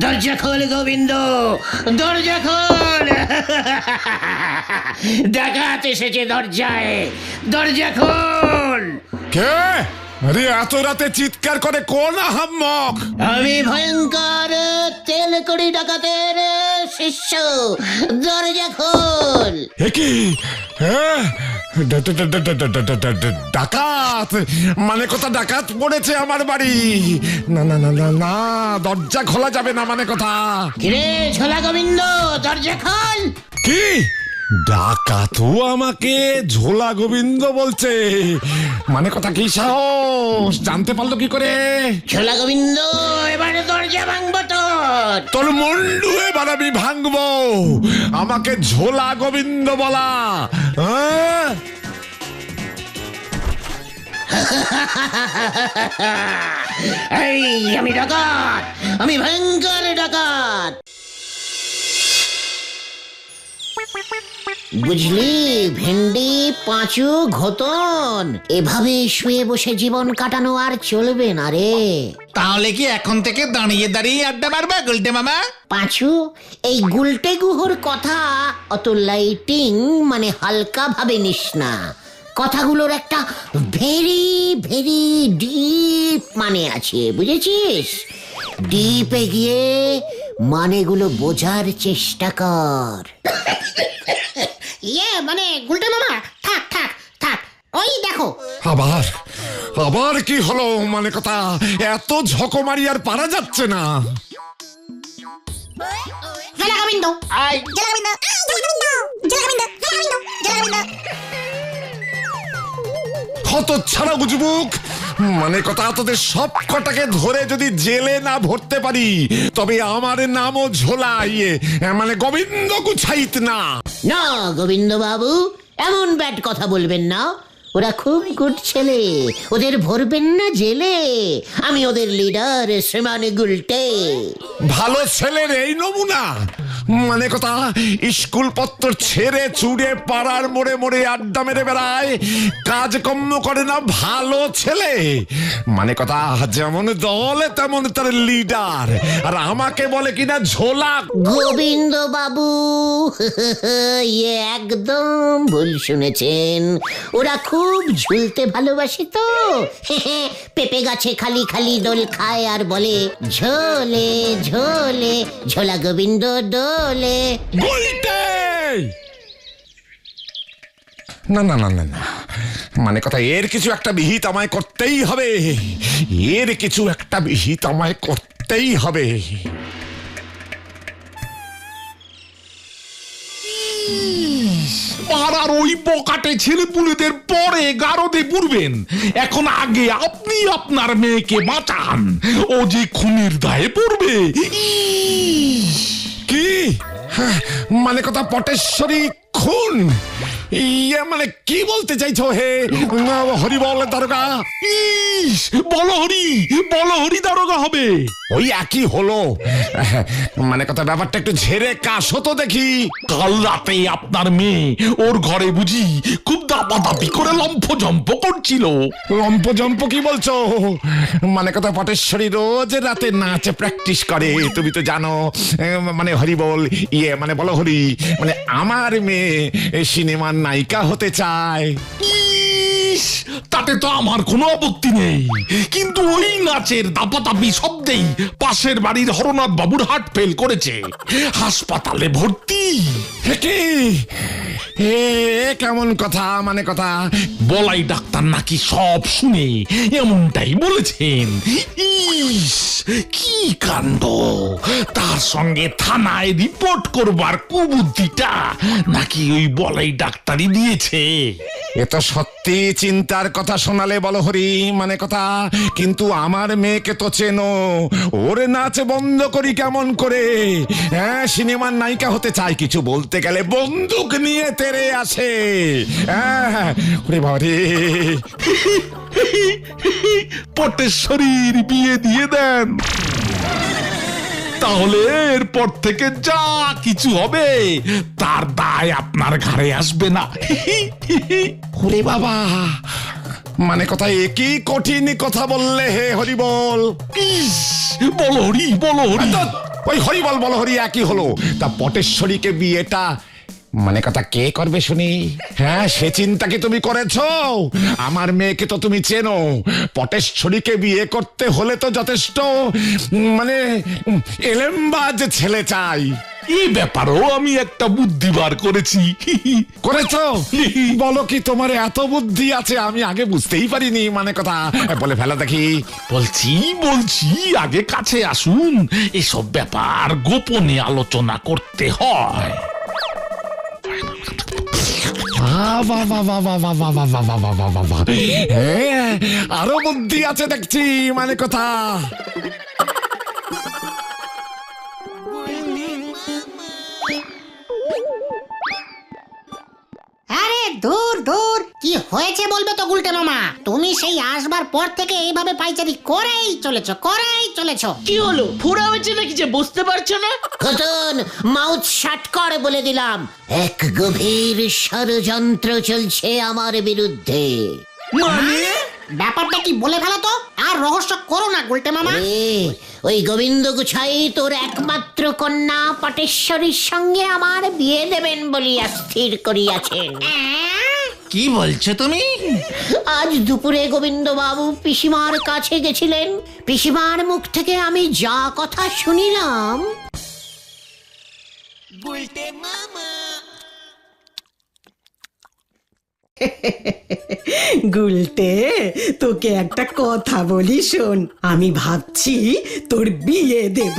দরজা খোল গোবিন্দ, দরজা খোল। ডাকাত এসেছে দরজায়, দরজা খোল। কে? আরে এত রাতে চিৎকার করে কোন আহাম্মক? আমি ভয়ঙ্কর তেলকুড়ি ডাকাতের শিষ্য, দরজা খোল। কি? ডাকাত? মানে কথা ডাকাত পড়েছে আমার বাড়ি? না না না না না, দরজা খোলা যাবে না। মানে কথা কিরে ঝোলা গোবিন্দ, দরজা খোল। কি? ডাকাতও আমাকে ঝোলা গোবিন্দ বলছে? মানে কথা কি সাহস? জানতে পারলো কি করে? ঝোলা গোবিন্দ, এবারে দরজা ভাঙবো তোর। তোর মুন্ডু এবার আমি ভাঙবো। আমাকে ঝোলা গোবিন্দ বলা? এই আমি ডাকাত, আমি ভয়ঙ্কর ডাকাত। বুঝলি ভেন্ডি, পাঁচু, ঘোতন, এভাবে শুয়ে বসে জীবন কাটানো আর চলবে না রে। তাহলে কি এখন থেকে দাঁড়িয়ে দাঁড়িয়ে আড্ডা মারবা গুলটে মামা? পাঁচু, এই গুলটে গুহর কথা অত লাইটিং মানে হালকা ভাবে নিস না। কথাগুলোর একটা ভেরি ভেরি ডিপ মানে আছে, বুঝেছিস? ডিপে গিয়ে মানেগুলো বোঝার চেষ্টা কর। মানে গুলটে মামা, থাক থাক থাক, ওই দেখো। আবার আবার কি হলো? মানে কথা এত ঝকমারি আর পারা যাচ্ছে না। জেলা গোবিন্দ, জেলা গোবিন্দ, জেলা গোবিন্দ, জেলা গোবিন্দ, জেলা গোবিন্দ। কত ছাড়া বুঝবুক। মানে কথা তোদের সব কটাকে ধরে যদি জেলে না ভরতে পারি তবে আমার নামও ঝোলা মানে গোবিন্দ গুছাইত না। না গোবিন্দ বাবু, এমন ব্যাড কথা বলবেন না। ওরা খুব গুড ছেলে, ওদের ভরবেন না জেলে। আমি ওদের লিডার শ্রীমান গুলটে। ভালো ছেলের এই নমুনা? মানে কথা স্কুল পত্র ছেড়ে চুড়ে পাড়ার মোড়ে মোড়ে আড্ডা মেরে বেড়ায়, কাজকর্ম করে না, ভালো ছেলে? মানে কথা যেমন দলে তেমন তার লিডার, আর আমাকে বলে কিনা ঝোলা। গোবিন্দ বাবু, একদম ভুল শুনেছেন। ওরা খুব ঝুলতে ভালোবাসে তো। পেঁপে গাছে খালি খালি দোল খায় আর বলে ঝোলে ঝোলে, ঝোলা গোবিন্দ ডোলে। না না না না না, মানে কথা এর কিছু একটা বিহিত আমায় করতেই হবে। এর কিছু একটা বিহিত আমায় করতেই হবে। পাড়ার ওই বকাটে ছেলেপুলেদের পরে গারদে পুরবেন। এখন আগে আপনি আপনার মেয়েকে বাঁচান, ও যে খুনের দায়ে পড়বে। কি? মানে কথা পটেশ্বরী খুন? মানে কি বলতে চাইছো হে হরি বল দারোগা? বলো হরি দারোগা হবে। ওই একই হলো। মানে কথা ব্যাপারটা একটু ঝেড়ে কাশো তো দেখি। কাল রাতে আপনার মেয়ে ওর ঘরে বুঝি খুব দাপাদাপি করে লম্ফজম্প করছিল। লম্পজম্প কি বলছো? মানে কথা পটেশ্বরী রোজ রাতে নাচ প্র্যাকটিস করে, তুমি তো জানো। মানে হরি বল মানে বলো হরি, মানে আমার মেয়ে সিনেমার নায়িকা হতে চায়। তাতে তো আমার কোনো আপত্তি নেই, কিন্তু ওই নাচের দাপাদাপি শব্দেই পাশের বাড়ির হরনাথ বাবুর হার্ট ফেল করেছে, হাসপাতালে ভর্তি। কি? কেমন কথা? মানে কথা বলাই ডাক্তার নাকি সব শুনে এমনটাই বলেছেন। কি কাণ্ড! তার সঙ্গে থানায় রিপোর্ট করবার কুবুদ্ধিটা নাকি ওই বলাই ডাক্তারই দিয়েছে। এ তো সত্যি চিন্তার কথা শোনালে বলো হরি। মানে কথা কিন্তু আমার মেয়েকে তো চেনো, ওর নাচ বন্ধ করি কেমন করে? হ্যাঁ, সিনেমার নায়িকা হতে চায়, কিছু বলতে গেলে বন্দুক নিয়ে তেড়ে আসে। হ্যাঁ বাবা রে, পটেশ্বরীর বিয়ে দিয়ে দেন। তাহলে এরপর থেকে যা কিছু হবে তার দায় আপনার ঘাড়ে আসবে না। ওরে বাবা, মানে কথা একই কঠিন কথা বললে হে হরি বল। ইস, বলো হরি, বলো হরি। ওই হরি বল বল হরি একই হলো। তা পটেশ্বরীকে বিয়েটা মানে কথা কে করবে শুনি? হ্যাঁ, সে চিন্তা কি তুমি করেছো? আমার মেয়েকে তো তুমি চেনো। পটেশ্বরীকে বিয়ে করতে হলে তো যথেষ্ট মানে এলেমবাজ ছেলে চাই। এই ব্যাপারেও আমি একটা বুদ্ধি বার করেছি। করেছো? বলো কি তোমার এত বুদ্ধি আছে, আমি আগে বুঝতেই পারিনি। মানে কথা বলে ফেলা দেখি। বলছি আগে কাছে আসুন, এসব ব্যাপার গোপনে আলোচনা করতে হয়। হ্যাঁ, আরো বুদ্ধি আছে দেখছি। মানে কথা আরে দূর দূর, কি হয়েছে বলবে তো গুলটে মামা। তুমি সেই আসবার পর থেকে এইভাবে পাইচারি করেই চলেছো। কি হলো, ফোড়া হয়েছে নাকি যে বুঝতে পারছো না? খতন, মাউথ শাট কর বলে দিলাম। এক গভীর ষড়যন্ত্র চলছে আমার বিরুদ্ধে। মানে ব্যাপারটা কি বলে ফেলো তো, আর রহস্য করো না গুলটে মামা। ওই গোবিন্দ গুছাই তোর একমাত্র কন্যা পটেশ্বরীর সঙ্গে আমার বিয়ে দেবেন বলিয়া স্থির করিয়াছেন। কি বলছো তুমি? আজ দুপুরে গোবিন্দ বাবু পিসিমার কাছে গেছিলেন। পিসিমার মুখ থেকে আমি যা কথা শুনিলাম। গুলটে, তোকে একটা কথা বলি শোন। আমি ভাবছি তোর বিয়ে দেব।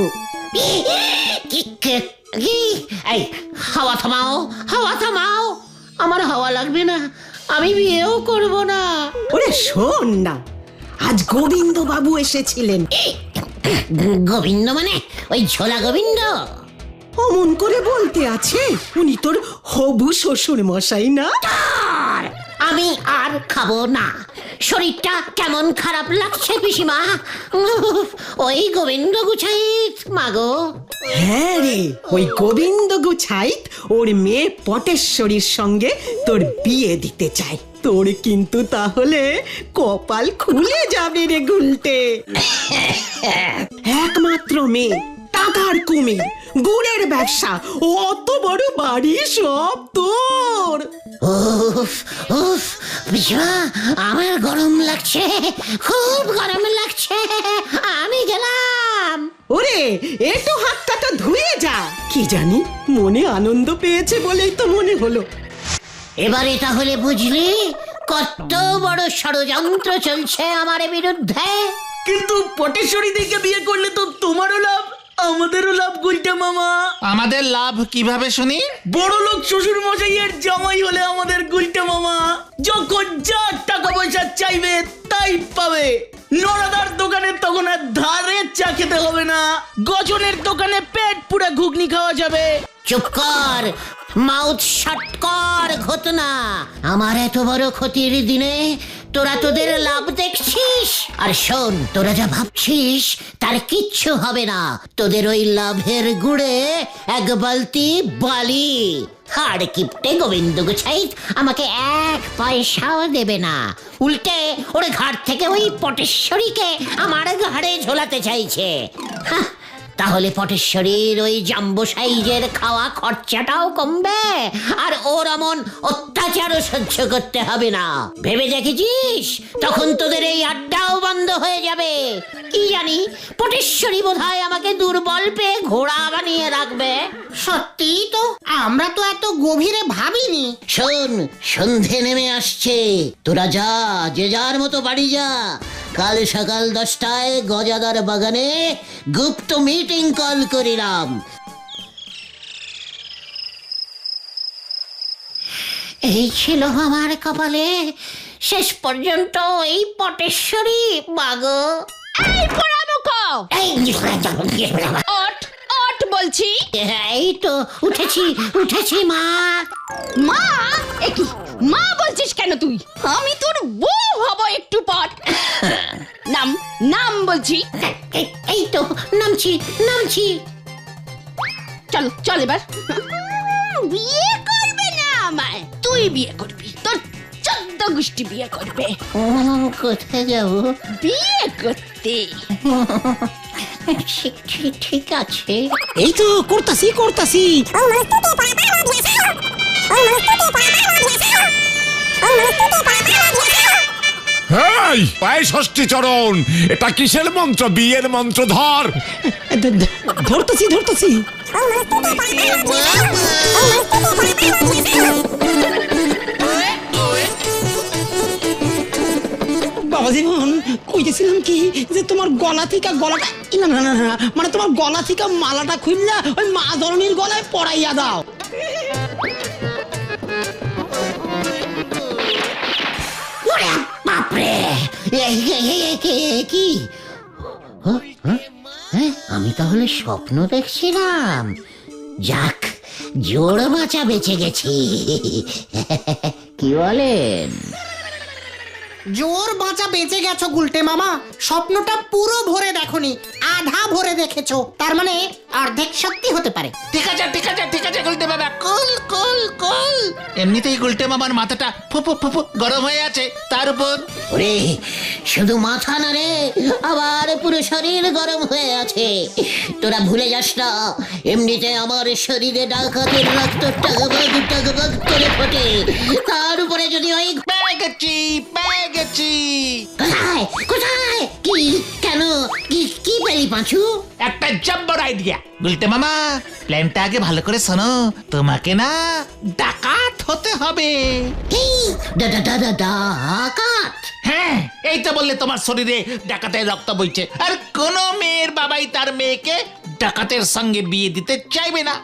এই হাওয়া থামাও। আমার হাওয়া লাগবে না, আমি বিয়েও করব না। ওরে শোন না, আজ গোবিন্দ বাবু এসেছিলেন। গোবিন্দ মানে ওই ঝোলা গোবিন্দ? অমন করে বলতে আছে, উনি তোর হবু শ্বশুর মশাই না? আমি আর খাবো না। শরীরটা কেমন খারাপ লাগছে পিসিমা। ওই গোবিন্দ গুছাইত মাগো। হ্যাঁ রে, ওই গোবিন্দ গুছাইত ওর মেয়ে পটেশ্বরীর সঙ্গে তোর বিয়ে দিতে চায়। তোর কিন্তু তাহলে কপাল খুলে যাবে রে গুলটে। একমাত্র মেয়ে, টাকার কুমির, গুড়ের ব্যবসা, অত বড় বাড়ি সব তোর। উফ উফ পিসিমা, আমার গরম লাগছে, খুব গরম লাগছে। আমি গেলাম। ওরে, একটু হাতটা তো ধুয়ে যা। কি জানি, মনে আনন্দ পেয়েছে বলেই তো মনে হলো। এবারে তাহলে বুঝলি কত বড় ষড়যন্ত্র চলছে আমার বিরুদ্ধে। কিন্তু পটেশ্বরী দিকে বিয়ে করলে তো তোমারও লাভ, আমাদেরও লাভ গুলটে মামা। আমাদের লাভ কিভাবে শুনি? বড় লোক শ্বশুর মশাইয়ের জামাই হলে আমাদের গুলটে মামা যখন যা টাকা পয়সা চাইবে তাই পাবে। নড়াদার দোকানে তখন আর ধারে চা খেতে হবে না, গজনের দোকানে পেট পুরা ঘুগনি খাওয়া যাবে। চুপ কর, মাউথ শাট কর ঘটনা। আমার এত বড় ক্ষতির দিনে তোরা তোদের লাভ দেখছিস। আর শোন, তোরা যা ভাবছিস তার কিচ্ছু হবে না। তোদের ওই লাভের গুড়ে এক বালতি বালি। হাড় কিপটে গোবিন্দ গুছাইত আমাকে এক পয়সাও দেবে না। উল্টে ওর ঘাট থেকে ওই পটেশ্বরীকে আমার ঘাড়ে ঝোলাতে চাইছে। হাহ, তাহলে পটেশ্বরীর ওই জাম্বো সাইজের খাওয়া খরচাটাও কমবে, আর ওর এমন অত্যাচারও সহ্য করতে হবে না। ভেবে দেখেছিস? তখন তোদের এই আড্ডাও বন্ধ হয়ে যাবে। কি জানি, পটেশ্বরী বোধহয় আমাকে দুর্বল পেয়ে ঘোড়া বানিয়ে রাখবে। সত্যি তো, আমরা তো এত গভীরে ভাবিনি। শোন, সন্ধে নেমে আসছে। তোরা যা, যে যার মতো বাড়ি যা। কাল সকাল 10টায় গজাদার বাগানে গুপ্ত মিটিং কল করিলাম। এই ছিল আমার কপালে, শেষ পর্যন্ত এই পটেশ্বরী মাগো। এই পোড়ামুখো, এই ওঠ ওঠ বলছি? এই তো উঠেছি মা। মা? একই মা বলছিস কেন তুই? আমি তোর বউ হব একটু পর। নাম নাম বলছি। এই তো নামছি। চল চল এবার। বিয়ে করবে না আমায়, তুই বিয়ে করবি, তোর 14 গোষ্ঠী বিয়ে করবে। কোথায় যাবো? বিয়ে করতে। ঠিক আছে। এই তো করতাছি। হেই, পায়ে ষষ্ঠী চরণ, এটা কিসের মন্ত্র? বিয়ের মন্ত্র ধর। ধরতাছি। বাবা জীবন, কইতেছিলাম কি যে তোমার গলা থেকে গলাটা না মানে তোমার গলা থেকে মালাটা খুললা ওই মা ধরনীর গলায় পরাইয়া দাও। বাপরে, কি আমি তাহলে স্বপ্ন দেখছিলাম? যাক, জোড় বাঁচা বেঁচে গেছি। কি বলেন? জোর বাঁচা বেঁচে গেছো গুলটে মামা। স্বপ্নটা পুরো ভরে দেখোনি, আধা ভরে দেখেছো। তার মানে অর্ধেক সত্যি হতে পারে। ঠিক আছে গুলটে বাবা, কুল। এমনিতেই গুলটে মামার মাথাটা ফুপু গরম হয়ে আছে, তার উপর ওরে, শুধু মাথা না রে, আবার পুরো শরীর গরম হয়ে আছে। তোরা ভুলে যাস না, এমনিতে আমার শরীরে ডাকাতের রক্ত টগবগ করে ফোটে। তার উপরে যদি ওই পেয়ে গেছি। কোথায় কি, কেন, কি পেলি পাঁচু? একটা জব্বর আইডিয়া গুলটে মামা। প্ল্যানটা আগে ভালো করে শোনো। তোমাকে না ডাকাত হতে হবে। কি ডাকাত? হ্যাঁ, এই তো বললে তোমার শরীরে ডাকাতের রক্ত বইছে, আর কোন মেয়ের বাবাই তার মেয়েকে ডাকাতের সঙ্গে বিয়ে দিতে চাইবে না।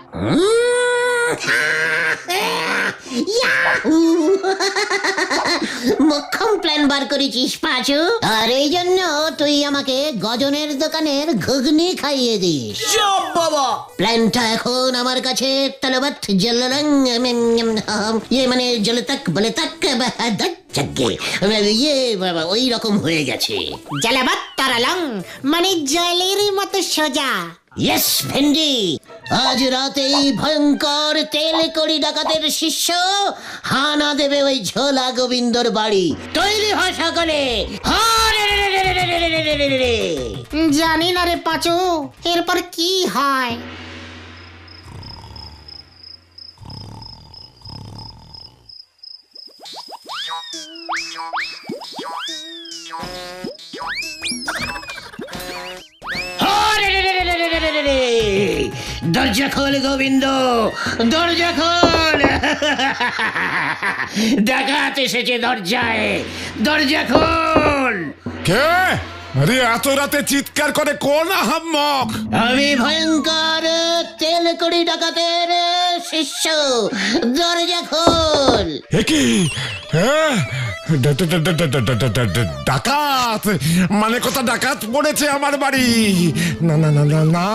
মোক্ষম প্ল্যান বার করেছিস পাঁচু, আর এই জন্য তুই আমাকে গজনের দোকানের ঘুগনি খাইয়ে দিস। চপ বাবা। প্ল্যানটা এখন আমার কাছে তলবৎ জলরং, মানে জলতক বলে তাক বাবা, ওই রকম হয়ে গেছে। জালাবাত তারালং, মানে জলের মতো সোজা। ইয়েস ভেন্ডি, আজ রাতেই ভয়ঙ্কর তেল কড়ি ডাকাতের শিষ্য হানা দেবে ওই ঝোলা গোবিন্দর বাড়ি। তৈরি হয় সকলে। জানি না রে পাঁচু, এরপর কি হয়। দরজা খোল গোবিন্দ, দরজা খোল। ডাকাত এসেছে দরজায়, দরজা খোল। কে? আরে এত রাতে চিৎকার করে কোন আহাম্মক? আমি ভয়ঙ্কর তেল কড়ি ডাকাতের শিষ্য, দরজা খোল। কি? ডাকাত? মানে কথা ডাকাত পড়েছে আমার বাড়ি? না,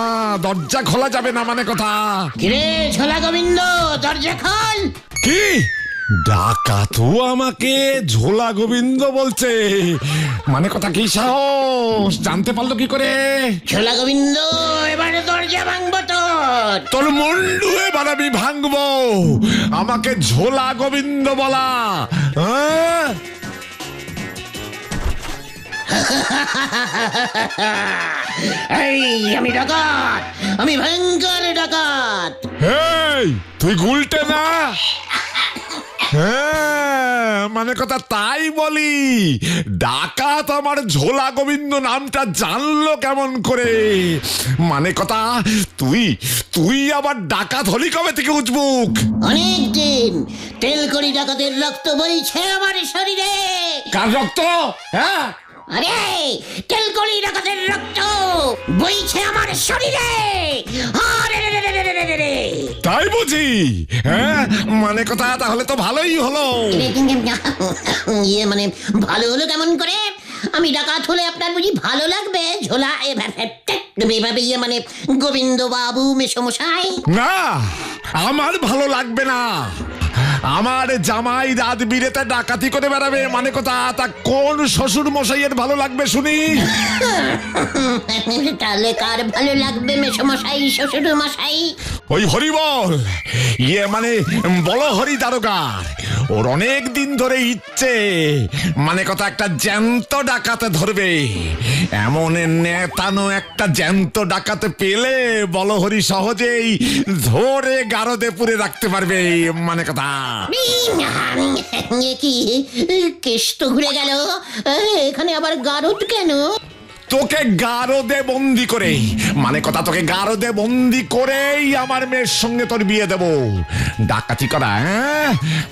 দরজা খোলা যাবে না, মানে কথা। কিরে ঝোলা গোবিন্দ, দরজা খোল। কি? ডাকাতও আমাকে ঝোলা গোবিন্দ বলছে? মানে কথা কি সাহস? জানতে পারলো কি করে? ঝোলা গোবিন্দ, এবারে দরজা ভাঙবো তোর মুন্ডু এবার আমি ভাঙবো। আমাকে ঝোলা গোবিন্দ বলা? এই আমি ডাকাত, আমি ভয়ঙ্কর ডাকাত। এই তুই গুলটে না? হ্যাঁ, মানে কথা তাই বলি। ডাকাত আমার ঝোলা গোবিন্দ নামটা জানলো কেমন করে? মানে কথা তুই আবার ডাকাত হলি কবে থেকে উজবুক? অনেকদিন। তেলকড়ি ডাকাতের রক্ত বইছে আমার শরীরে। কার রক্ত? হ্যাঁ, আরে তেলকড়ি ডাকাতের রক্ত বইছে আমার শরীরে। তাই বুঝি? হ্যাঁ, মানে কথা তাহলে তো ভালোই হলো। ইয়ে মানে ভালো হলো কেমন করে? আমি ডাকাত হলে আপনার বুঝি ভালো লাগবে? ঝোলা এভাবে মানে গোবিন্দ বাবু মেসমশাই। না, আমার ভালো লাগবে না। আমার জামাই রাত বিরেতে ডাকাতি করে বেড়াবে মানে কথা, তা কোন শ্বশুর মশাইয়ের ভালো লাগবে শুনি? তাহলে কার ভালো লাগবে মেসমশাই, শ্বশুর মশাই? ওই হরিবল, মানে বলো হরি দারোগার, ওর অনেক দিন ধরে ইচ্ছে মানে কথা একটা জ্যান্ত ডাকাতে ধরবে। এমন নেতানো একটা জ্যান্ত ডাকাতে পেলে বলো হরি সহজেই ধরে গারদে পুরে রাখতে পারবে মানে কথা। কি কেষ্ট ঘুরে গেল, এখানে আবার গারদ কেন? তোকে গারদে বন্দি করে মানে কথা, তোকে গারদে বন্দি করেই আমার মেয়ের সঙ্গে তোর বিয়ে দেব। ডাকাতি করা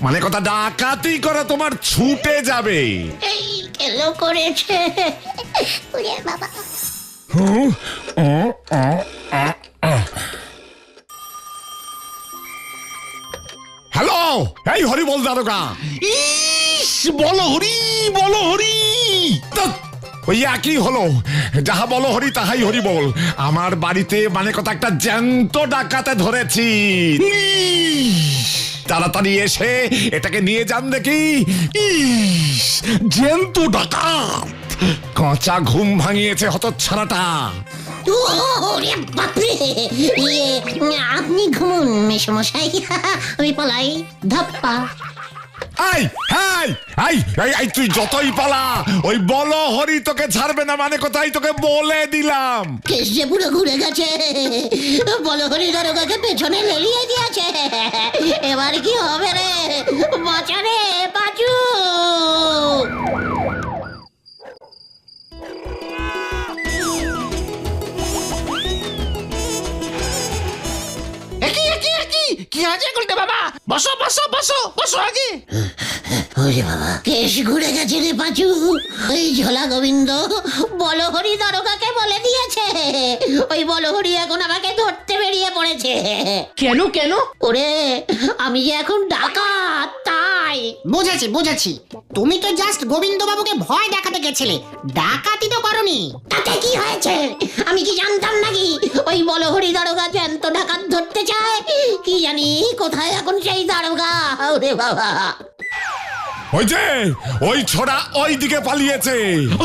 মানে কথা, ডাকাতি করা তোমার ছুটে যাবে। এই কেন করেছে বাবা? হ্যালো, এই হরিবল দারোগা। ইস, বলো হরি, বলো হরি। ওই একই হলো, যাহা বলো হরি তাহাই হরি বল। আমার বাড়িতে মানে কথা একটা জ্যান্ত ডাকাতে ধরেছি। তাড়াতাড়ি এসে এটাকে নিয়ে যান দেখি। ইস, জ্যান্ত ডাকাত। কাঁচা ঘুম ভাঙিয়েছে হতচ্ছাড়াটা। আপনি ঘুমুন মেসমশাই, আমি পলাই। ধাপ্পা। তুই যতই পালা ওই বলো হরি তোকে ছাড়বে না মানে কোথায়, তোকে বলে দিলাম। কেস যে পুরো ঘুরে গেছে, বলো হরি দারোগাকে পেছনে লেলিয়ে দিয়েছে। এবার কি হবে রে? বাঁচা রে বাঁচু। কি আছে গুলটে বাবা? বসো বসো বসো বসো আগে। ওরে বাবা, কেস ঘুরে গেছে রে পাঁচু। ওই ঝোলা গোবিন্দ বলহরি দারোগাকে বলে দিয়েছে। ওই বলহরি এখন আমাকে ধরতে বেরিয়ে পড়েছে। কেন কেন? ওরে, আমি যে এখন ডাকাত তাই। বুঝেছি বুঝেছি, তুমি তো জাস্ট গোবিন্দ বাবুকে ভয় দেখাতে গেছিলে, ডাকাতি তো করনি। তাতে কি হয়েছে? আমি কি জানতাম নাকি ওই বলহরি দারোগা জ্যান্ত ডাকাত ধরতে চায়? কি জানি কোথায় এখন সেই দারোগা। ওরে বাবা, ওই যে ওই ছোড়া ওই দিকে পালিয়েছে।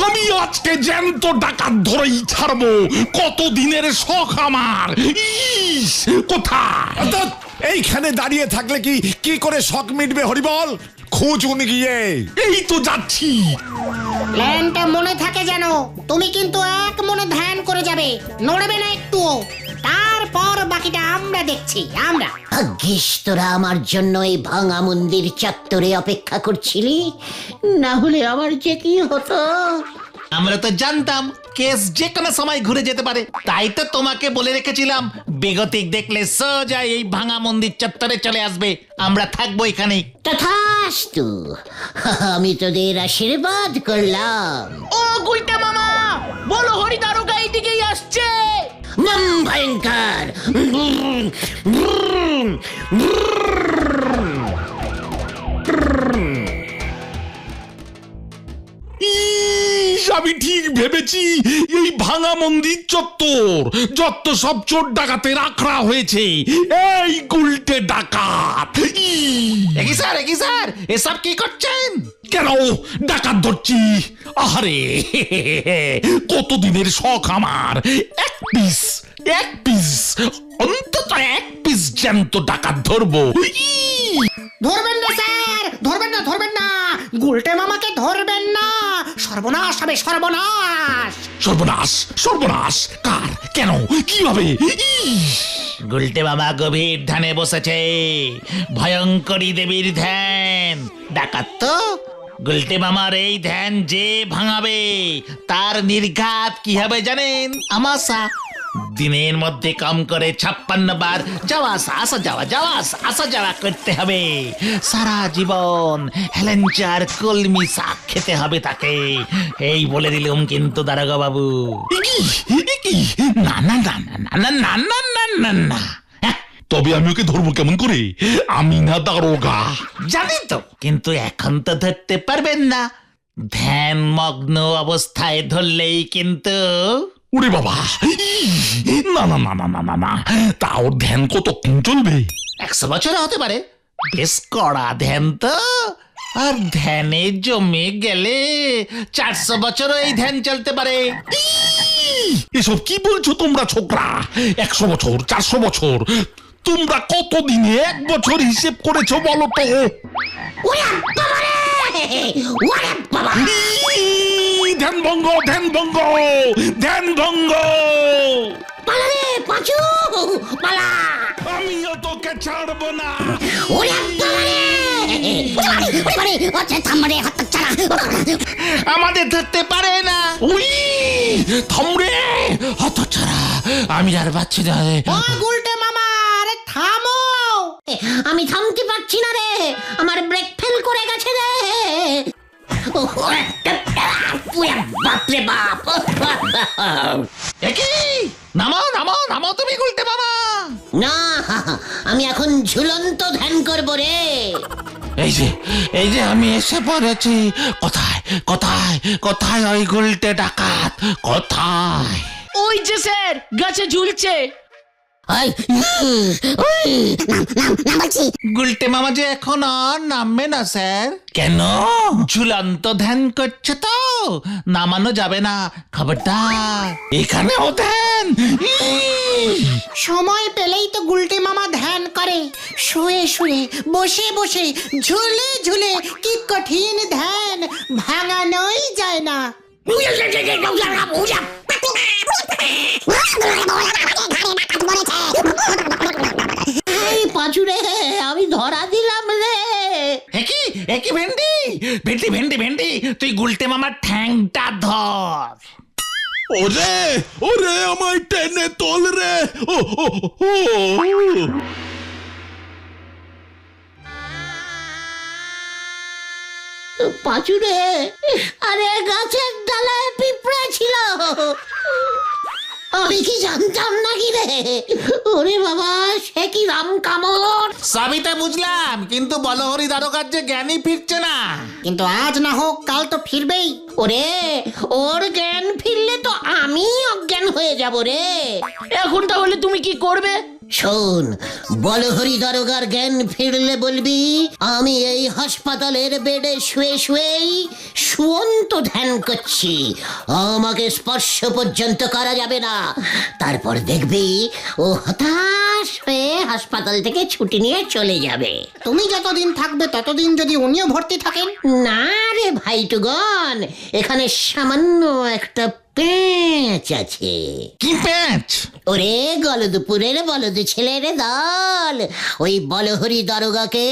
আমি আজকে জ্যান্ত ডাকাত ধরেই ছাড়বো। কত দিনের শখ আমার। ইস, কোথায়? অর্থাৎ এইখানে দাঁড়িয়ে থাকলে কি করে শখ মিটবে হরিবল? খুঁজুন গিয়ে। এই তো যাচ্ছি। প্ল্যানটা মনে থাকে যেন, তুমি কিন্তু এক মনে ধ্যান করে যাবে, নড়বে না একটুও। তারপর বাকিটা আমরা দেখছি, আমরা। ভাগ্যিস তোরা আমার জন্য এই ভাঙা মন্দির চত্বরে অপেক্ষা করছিলি, না হলে আমার যে কি হতো। আমরা তো জানতাম কেস যে কোনো সময় ঘুরে যেতে পারে, তাই তো তোমাকে বলে রেখেছিলাম বেগতিক দেখলে সোজা এই ভাঙা মন্দির চত্বরে চলে আসবে, আমরা থাকবো এখানেই। তথাস্তু, আমি তোদের আশীর্বাদ করলাম। ও গুলটে মামা, বলো হরি দারোগা এইদিকেই আসছে। মম ভয়ঙ্কর। ইস, আমি ঠিক ভেবেছি এই ভাঙা মন্দির চত্বর যত সব চোর ডাকাতে রাখা হয়েছে এই গুলটে ডাকাত। একই স্যার এসব কি করছেন? কেন ডাকাত ধরছি? আরে কতদিনের শখ আমার। এক পিস অন্তত এক পিস জ্যান্ত ডাকাত ধরবো। ধরবেন না স্যার, ধরবেন না, গুলটে মামাকে ধরবেন না। সর্বনাশ হবে, সর্বনাশ। সর্বনাশ কার? কেন? কিভাবে? গুলটে বাবা গভীর ধ্যানে বসেছে, ভয়ঙ্করী দেবীর ধ্যান। ডাকাত তো গুলটে মামার এই ধ্যান যে ভাঙাবে তার নির্ঘাত কি হবে জানেন? আমাশা। দিনের মধ্যে কম করে 56 বার যাওয়া আসা যাওয়া করতে হবে। সারা জীবন হেলেঞ্চার কলমি শাক খেতে হবে তাকে। এই বলে দিলাম কিন্তু দারোগা বাবু। না, তবে আমি ওকে ধরবো কেমন করে? আমি না দারোগা। জানি তো, কিন্তু এখন তো ধরতে পারবেন না। ধ্যান মগ্ন অবস্থায় ধরলেই কিন্তু ওরে বাবা, না না না না না না না, তা ওর ধ্যান কতক্ষণ চলবে? 100 বছর হতে পারে। বেশ কড়া ধ্যান তো, আর ধ্যানে জমে গেলে 400 বছরও এই ধ্যান চলতে পারে। এসব কি বলছো তোমরা ছোকরা? 100 বছর, 400 বছর, তোমরা কতদিনে 1 বছর হিসেব করেছো বলো তো? ধ্যান ভঙ্গ, ধ্যান ভঙ্গ, ধ্যান ভঙ্গ! পালারে পাঁচু, পালা! আমিও তোকে ছাড়বো না। ওরে পালারে! ওরে ওরে থামরে হতচ্ছাড়া! আমাদের ধরতে পারে না। উই, থামরে হতচ্ছাড়া, আমি আর বাচ্চা না। ও গুলটে মামা, আরে থামো! আমি থামতে পারছি না রে, আমার ব্রেক ফেল করে গেছে রে। বাপরে বাপ! একি নামো নামো নামো তুমি গুলটে মামা। না, আমি এখন ঝুলন্ত ধ্যান করবো রে। এই যে আমি এসে পড়েছি। কোথায় কোথায় কোথায় ওই গুলটে ডাকাত? কোথায়? ওই যে স্যার, গাছে ঝুলছে। গুলটে মামা যে এখন আর নামবে না স্যার। কেন? ঝুলন্ত ধ্যান করছে তো, নামানো যাবে না, খবরদার। এখানেও ধ্যান? সময় পেলেই তো গুলটে মামা ধ্যান করে, শুয়ে শুয়ে, বসে বসে, ঝুলে ঝুলে, কি কঠিন ধ্যান, ভাঙানোই যায় না। এই পাঁচু রে, আমি ধরা দিলাম রে। একই একই ভেন্ডি ভেন্ডি ভেন্ডি ভেন্ডি, তুই গুলটে মামার ঠ্যাংটা ধর। ওরে ওরে, আমায় টেনে তোল রে। ও ও ও, পাঁচু রে, আরে গাছের ডালায় পিঁপড়ে ছিল, আমি কি জানতাম নাকি রে? ওরে বাবা, সে কি রাম কামড়! সবই তো বুঝলাম, কিন্তু বলহরি দারোগার যে জ্ঞানই ফিরছে না। কিন্তু আজ না হোক কাল তো ফিরবেই। ওরে, ওর জ্ঞান ফিরলে তো আমি অজ্ঞান হয়ে যাব রে। এখন তাহলে তুমি কি করবে? শোন, বলহরি দারোগার জ্ঞান ফিরলে বলবি আমি এই হাসপাতালের বেডে শুয়ে শুয়েই শুয়ন্ত ধ্যান করছি, আমাকে স্পর্শ পর্যন্ত করা যাবে না। তারপর দেখবি ও হতাশ হয়ে হাসপাতাল থেকে ছুটি নিয়ে চলে যাবে। তুমি যতদিন থাকবে ততদিন যদি উনিও ভর্তি থাকেন। না রে ভাইটুগণ, এখানে সামান্য একটা পেঁচ আছে। কি প্যাঁচ? ওরে গলদপুরের বলদ ছেলের দল, ওই বলহরি দারোগাকে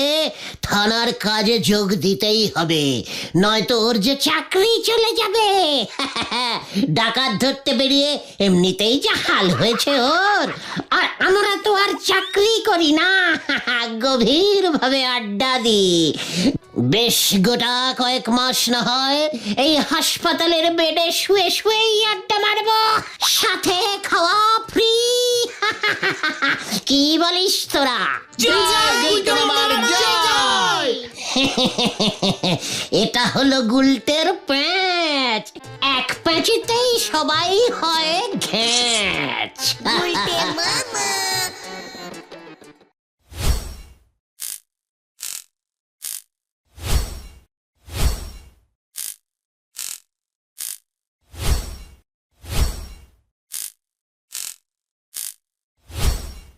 থানার কাজে যোগ দিতেই হবে, নয়তো ওর যে চাকরি চলে যাবে। ডাকাত ধরতে বেরিয়ে এমনিতেই যা হাল হয়েছে ওর, আর আমরা তো আর চাকরি করি না, গভীর ভাবে আড্ডা দিই। বেশ গোটা কয়েক মাস না হয় এই হাসপাতালের বেডে শুয়ে শুয়েই আড্ডা মারবো, সাথে খাওয়া ফ্রি। কি বলিস তোরা? এটা হলো গুলটের প্যাঁচ, এক প্যাঁচেতেই সবাই হয় ঘ্যাঁচ।